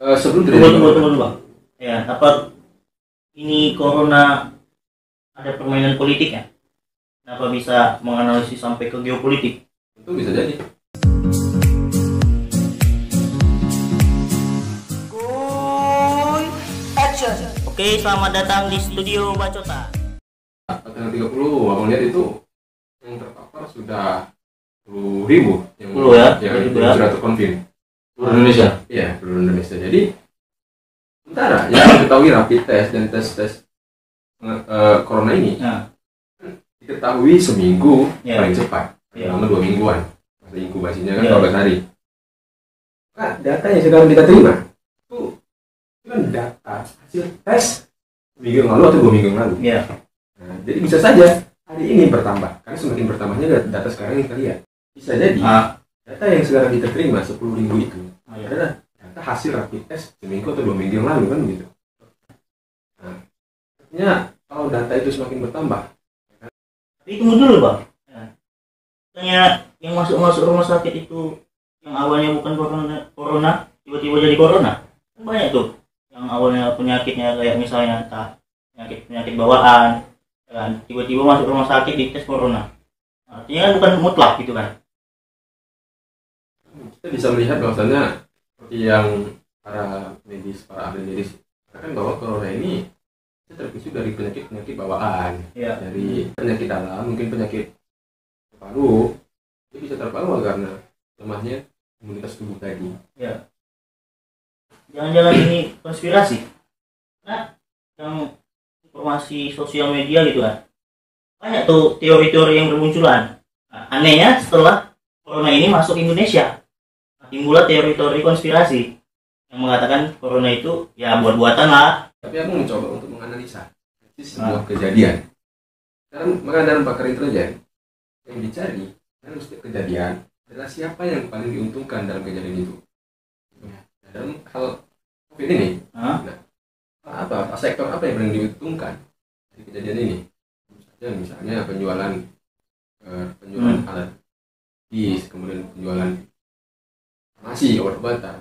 Sebelum tunggu Bang. Ya, apa ini corona ada permainan politiknya? Kenapa bisa menganalisis sampai ke geopolitik? Itu bisa jadi. Oke, selamat datang di studio Bacota. Tanggal 30, abang lihat itu yang terpapar sudah 10.000 yang 10 ya? Yang sudah terkonfirm. Seluruh Indonesia? Iya, seluruh Indonesia. Jadi sementara yang diketahui rapid test dan tes corona ini diketahui seminggu paling cepat, selama 2 mingguan. Masa inkubasinya kan 12 hari. Nah, data yang sekarang kita terima itu kan data hasil tes minggu yang lalu atau 2 minggu yang lalu. Nah, jadi bisa saja hari ini bertambah, karena semakin bertambahnya data sekarang yang kita lihat. Bisa jadi data yang sekarang kita terima 10.000 itu adalah data hasil rapid test seminggu atau 2 minggu yang lalu, kan begitu. Nah, artinya kalau data itu semakin bertambah. Tapi tunggu dulu Bang. Tanya yang masuk rumah sakit itu yang awalnya bukan corona tiba-tiba jadi corona. Kan banyak tuh yang awalnya penyakitnya kayak misalnya entah penyakit bawaan, kan tiba-tiba masuk rumah sakit dites corona. Artinya kan bukan mutlak gitu kan. Kita bisa melihat bahwasannya seperti yang para ahli medis katakan bahwa corona ini terpisu dari penyakit bawaan, dari penyakit dalam, mungkin penyakit paru, itu bisa terbawa karena lemahnya imunitas tubuh tadi. Jangan-jangan ini konspirasi? Nah, yang informasi sosial media gitu kan, banyak tuh teori-teori yang bermunculan. Nah, anehnya setelah corona ini masuk Indonesia, timbullah teori-teori konspirasi yang mengatakan corona itu ya buat-buatan lah. Tapi aku mencoba untuk menganalisa sebuah kejadian. Maka dalam pakar intelijen yang dicari dalam setiap kejadian adalah siapa yang paling diuntungkan dalam kejadian itu. Dalam hal COVID ini, sektor apa yang paling diuntungkan di kejadian ini? Misalnya penjualan alat medis, kemudian penjualan farmasi, obat-obatan,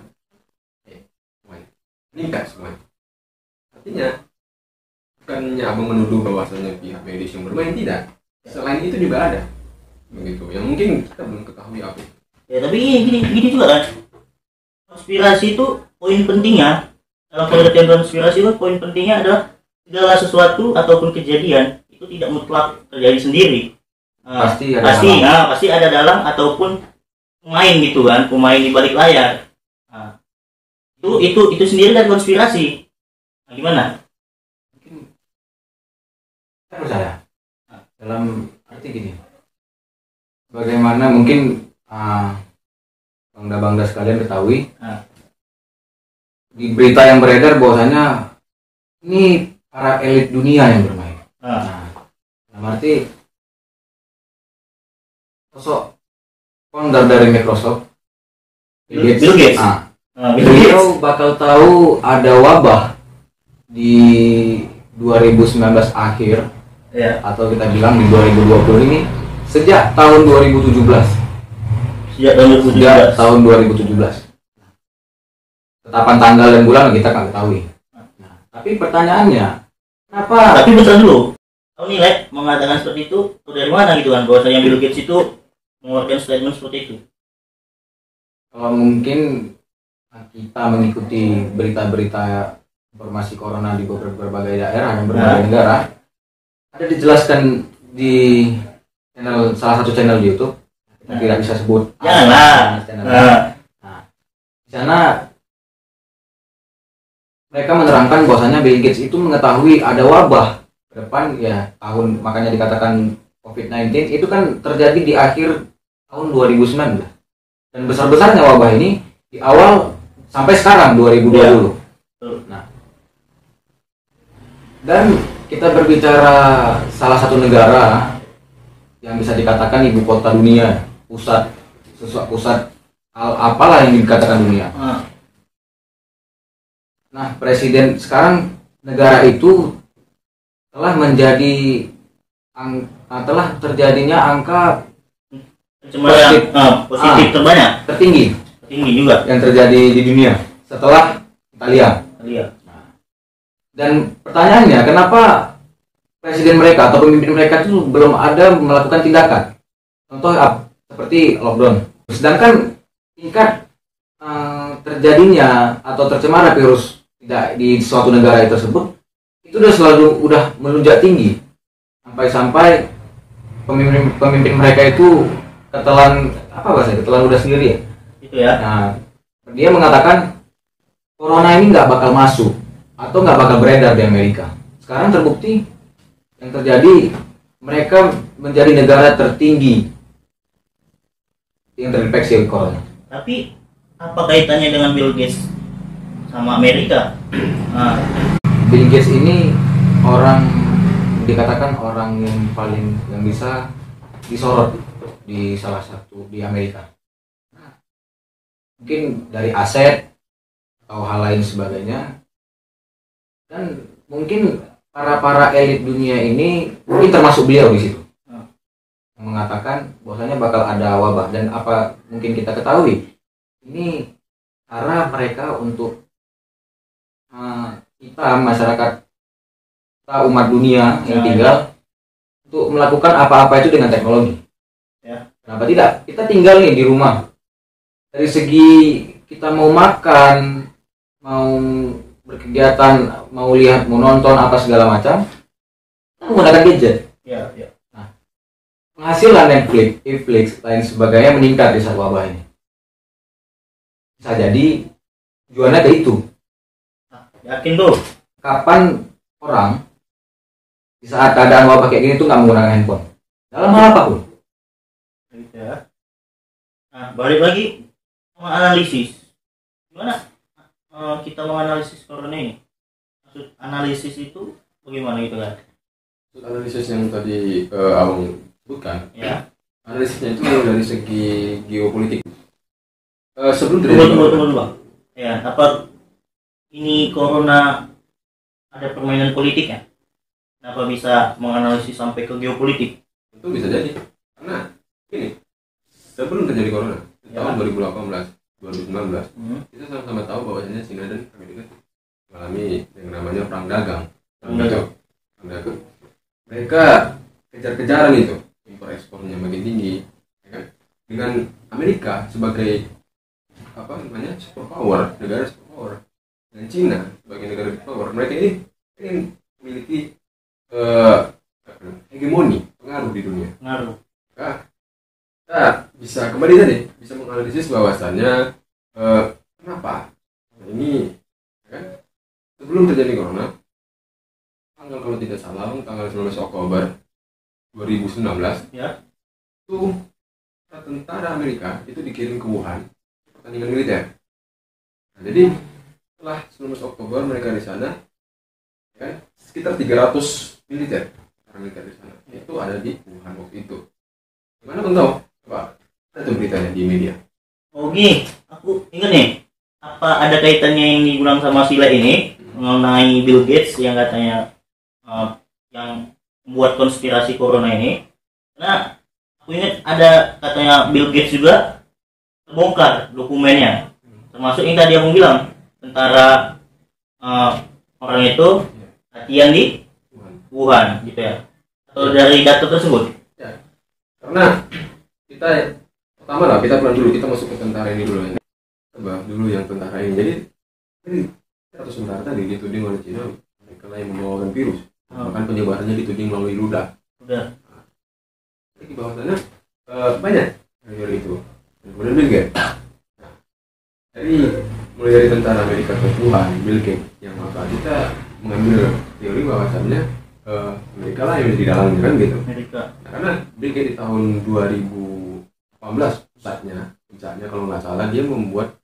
meningkat semuanya. Artinya bukannya abang menuduh bahwasanya pihak medis yang bermain, tidak. Selain itu juga ada, begitu. Yang mungkin kita belum ketahui apa. Ya tapi gini juga kan. Konspirasi itu poin pentingnya dalam pengertian konspirasi itu poin pentingnya adalah segala sesuatu ataupun kejadian itu tidak mutlak terjadi sendiri. Pasti ada dalang ataupun pemain gitu kan, pemain di balik layar. Itu sendiri kan konspirasi. Gimana? Mungkin saya percaya dalam arti gini, bagaimana mungkin bangda sekalian ketahui di berita yang beredar bahwasanya ini para elit dunia yang bermain. Dalam arti sosok founder dari Microsoft, Bill Gates. Beliau bakal tahu ada wabah di 2019 akhir, atau kita bilang di 2020 ini sejak tahun 2017. Sejak tahun 2017. Tetapan tanggal dan bulan kita kan ketahui. Tapi pertanyaannya, kenapa? Tapi bentar dulu. Tahu nilai mengatakan seperti itu dari mana gitu kan? Bahwasanya Bill Gates itu mengeluarkan statement seperti itu. Kalau mungkin kita mengikuti berita-berita informasi corona di berbagai daerah dan berbagai negara, ada dijelaskan di salah satu channel di YouTube, kita tidak bisa sebut. Di sana mereka menerangkan bahwasanya Bill Gates itu mengetahui ada wabah ke depan tahun, makanya dikatakan COVID-19 itu kan terjadi di akhir tahun 2019 dan besar-besarnya wabah ini di awal sampai sekarang 2020. Dan kita berbicara salah satu negara yang bisa dikatakan ibu kota dunia, pusat apalah yang dikatakan dunia. Nah, presiden sekarang negara itu telah terjadinya angka positif terbanyak, tertinggi juga yang terjadi di dunia setelah Italia. Italia. Dan pertanyaannya, kenapa presiden mereka atau pemimpin mereka itu belum ada melakukan tindakan? Contoh seperti lockdown. Sedangkan tingkat terjadinya atau tercemarnya virus tidak di suatu negara tersebut itu udah melonjak tinggi sampai pemimpin mereka itu ketelan udah sendiri ya. Itu ya. Nah, dia mengatakan corona ini nggak bakal masuk atau nggak bakal beredar di Amerika. Sekarang terbukti yang terjadi, mereka menjadi negara tertinggi yang terinfeksi corona. Tapi apa kaitannya dengan Bill Gates sama Amerika? Bill Gates ini dikatakan orang yang bisa disorot di salah satu di Amerika. Mungkin dari aset atau hal lain sebagainya, dan mungkin para elit dunia ini mungkin termasuk beliau di situ yang mengatakan bahwasanya bakal ada wabah. Dan apa mungkin kita ketahui ini cara mereka untuk kita masyarakat, kita umat dunia yang tinggal untuk melakukan apa-apa itu dengan teknologi. Kenapa tidak? Kita tinggal nih di rumah. Dari segi kita mau makan, mau berkegiatan, mau lihat, mau nonton apa segala macam, kita menggunakan gadget. Nah, penghasilan Netflix, lain sebagainya meningkat di saat wabah ini. Bisa jadi tujuannya ke itu. Yakin tuh? Kapan orang di saat keadaan wabah kayak gini tuh nggak menggunakan handphone dalam hal apapun? Ya. Nah, balik lagi menganalisis. Gimana kita menganalisis corona ini? Maksud analisis itu bagaimana gitu kan? Maksud analisis yang tadi abang sebutkan, ya. Analisisnya itu dari segi geopolitik. Sebelum tunggu bang. Ya, apa ini corona ada permainan politik ya? Kenapa bisa menganalisis sampai ke geopolitik? Itu bisa jadi karena ini sebelum terjadi corona tahun 2018 2019 kita sama-sama tahu bahwasanya Cina dan Amerika mengalami yang namanya perang dagang. Mereka kejar-kejaran itu, impor ekspornya makin tinggi, ya kan? Dengan Amerika sebagai superpower, negara superpower, dan Cina sebagai negara superpower, mereka ini ingin memiliki hegemoni, pengaruh di dunia. Kita bisa kembali tadi bisa menganalisis bahwasannya kenapa ini, ya kan? Sebelum terjadi corona, tanggal kalau tidak salah tanggal 19 Oktober 2019 ya, itu tentara Amerika itu dikirim ke Wuhan pertandingan militer. Nah, jadi setelah 19 Oktober mereka di sana, ya kan, sekitar 300 militer di sana itu ada di Wuhan waktu itu. Gimana bang tahu? Coba ada beritanya di media. Oke, aku ingat nih, apa ada kaitannya yang dibilang sama Sila ini mengenai Bill Gates yang katanya yang membuat konspirasi corona ini? Karena aku ingat ada katanya Bill Gates juga terbongkar dokumennya, termasuk yang tadi aku bilang tentara orang itu latihan di Wuhan gitu ya, atau dari data tersebut ya. Karena kita pertama lah kita masuk ke tentara ini dulu. Coba dulu yang tentara ini. Jadi atau tentara tadi dituding oleh Cina mereka lah yang membawakan virus, bahkan penyebarannya dituding melalui ludah. Jadi bahwasannya banyak dari itu. Kemudian Bill Gates. Mulai dari tentara Amerika ke Wuhan, Bill Gates yang kita mengambil teori bahwasannya Amerika lah yang di dalamnya kan gitu. Nah, karena Bill Gates di tahun 2018 puncaknya kalau nggak salah dia membuat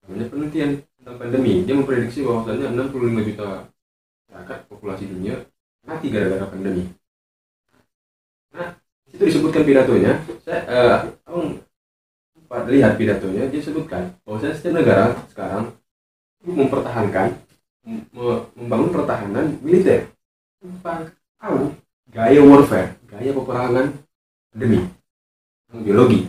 namanya penelitian tentang pandemi. Dia memprediksi bahwasannya 65 juta masyarakat populasi dunia mati gara-gara pandemi. Nah, itu disebutkan pidatonya. Saya sempat lihat pidatonya, dia sebutkan bahwasanya setiap negara sekarang membangun pertahanan militer. Tahu gaya warfare, gaya peperangan pandemi, biologi,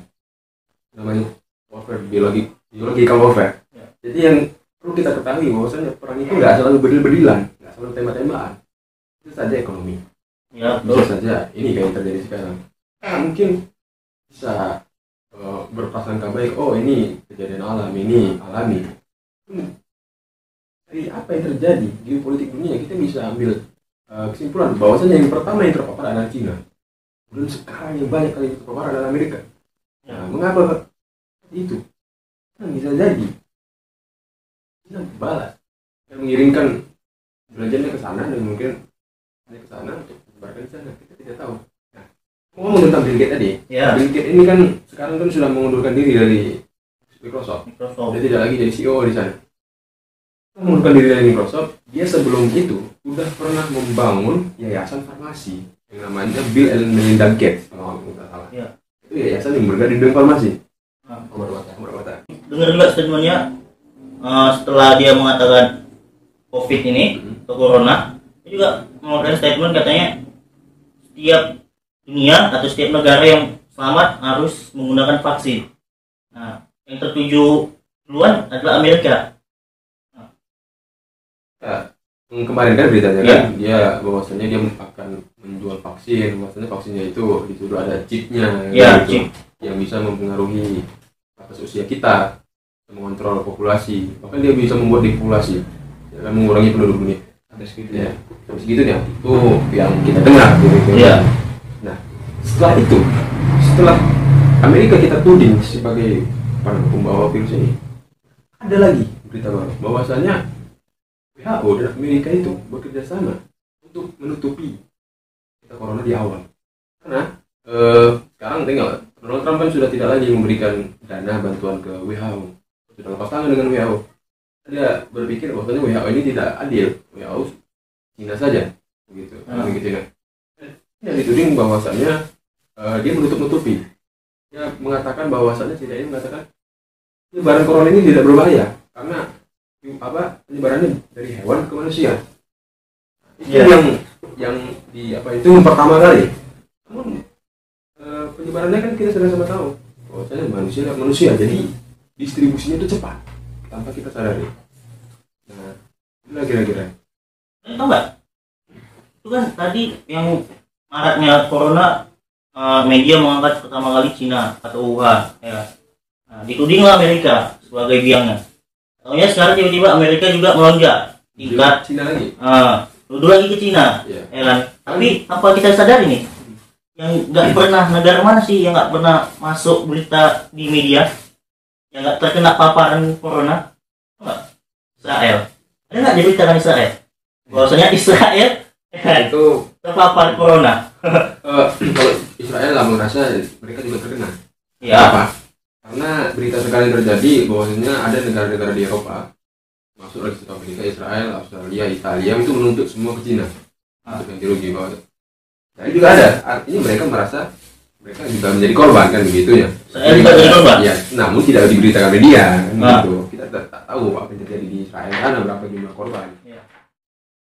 namanya warfare biological warfare. Jadi yang perlu kita ketahui bahwasanya perang itu nggak selalu bedil-bedilan, nggak selalu tembak-tembakan. Itu saja ekonomi. Ya, bisa saja ini kayak yang terjadi sekarang. Mungkin bisa berprasangka baik, oh ini kejadian alam, ini alami. Dari apa yang terjadi di politik dunia kita bisa ambil kesimpulan bahwasanya yang pertama yang terpapar adalah Cina. Kemudian sekarang yang banyak kali terpapar adalah Amerika. Nah, mengapa itu? Kan bisa jadi Cina balas dan mengirimkan belanjanya ke sana dan mungkin hanya ke sana untuk menyebarkan di sana. Kita tidak tahu. Nah, ngomong tentang Bill Gates tadi, Bill Gates ini kan sekarang kan sudah mengundurkan diri dari Microsoft. Dia tidak lagi jadi CEO di sana. Mengundurkan diri dari Microsoft, dia sebelum itu sudah pernah membangun yayasan farmasi yang namanya Bill and Melinda Gates kalau tidak salah. Itu yayasan yang bergerak di bidang farmasi. Obat-obatan. Dengar juga statementnya setelah dia mengatakan COVID ini atau Corona, dia juga mengeluarkan statement katanya setiap dunia atau setiap negara yang selamat harus menggunakan vaksin. Nah, yang tertuju duluan adalah Amerika. Kemarin kan beritanya kan dia bahwasanya dia akan menjual vaksin, bahwasanya vaksinnya itu dituduh ada chipnya gitu, yang bisa mempengaruhi batas usia kita, mengontrol populasi, bahkan dia bisa membuat depopulasi, ya kan, mengurangi penduduk dunia. Sampai segitu ya, itu yang kita dengar gitu. Nah, setelah Amerika kita tuding sebagai pembawa virus ini, ada lagi berita baru bahwasanya WHO dan Amerika itu bekerja sama untuk menutupi corona di awal. Karena sekarang tinggal Donald Trump kan sudah tidak lagi memberikan dana bantuan ke WHO, sudah lepas tangan dengan WHO. Dia berpikir bahwasanya WHO ini tidak adil, WHO Cina saja, begitu. Begitu ya. Dia dituding bahwasanya dia menutup-nutupi. Dia mengatakan bahwasanya setidaknya mengatakan penyebaran corona ini tidak berbahaya karena penyebarannya dari hewan ke manusia. Itu yang itu pertama kali. Namun penyebarannya kan kita sudah sama tahu bahwasanya manusia jadi distribusinya itu cepat tanpa kita sadari. Nah, itulah kira-kira. Tahu nggak? Itu kan tadi yang maraknya corona, media mengangkat pertama kali Cina atau Wuhan, ya. Nah, ditudinglah Amerika sebagai biangnya. Tahunya sekarang tiba-tiba Amerika juga melonjak tingkat Cina lagi. Duduk lagi ke Cina, ya kan? Tapi apa kita sadar ini? Yang nggak pernah, negara mana sih yang nggak pernah masuk berita di media, yang nggak terkena paparan corona? Israel. Ada nggak diberitakan Israel? Bahwasanya Israel itu terpapar corona. Kalau Israel lah merasa mereka juga terkena. Ya. Apa? Karena berita sekali terjadi bahwasanya ada negara-negara di Eropa, masuk lagi ke Amerika, Israel, Australia, Italia itu menuntut semua ke Cina untuk ganti rugi. Jadi juga ada, artinya mereka merasa mereka juga menjadi korban kan begitu ya. Saya juga menjadi korban. Ya, namun tidak diberitakan media kan gitu. Kita tak tahu apa yang terjadi di Israel, ada berapa jumlah korban.